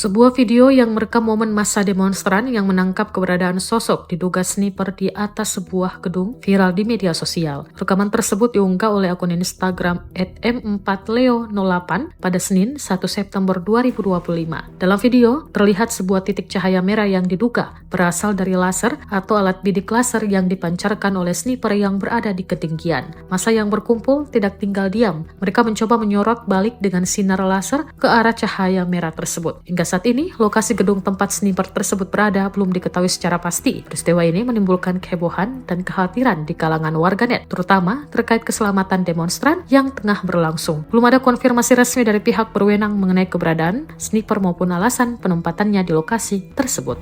Sebuah video yang merekam momen massa demonstran yang menangkap keberadaan sosok diduga sniper di atas sebuah gedung viral di media sosial. Rekaman tersebut diunggah oleh akun Instagram @m4leo08 pada Senin 1 September 2025. Dalam video, terlihat sebuah titik cahaya merah yang diduga berasal dari laser atau alat bidik laser yang dipancarkan oleh sniper yang berada di ketinggian. Massa yang berkumpul tidak tinggal diam. Mereka mencoba menyorot balik dengan sinar laser ke arah cahaya merah tersebut. Hingga saat ini, lokasi gedung tempat sniper tersebut berada belum diketahui secara pasti. Peristiwa ini menimbulkan kehebohan dan kekhawatiran di kalangan warganet, terutama terkait keselamatan demonstran yang tengah berlangsung. Belum ada konfirmasi resmi dari pihak berwenang mengenai keberadaan sniper maupun alasan penempatannya di lokasi tersebut.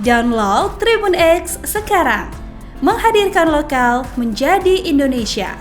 Download Tribun X sekarang, menghadirkan lokal menjadi Indonesia.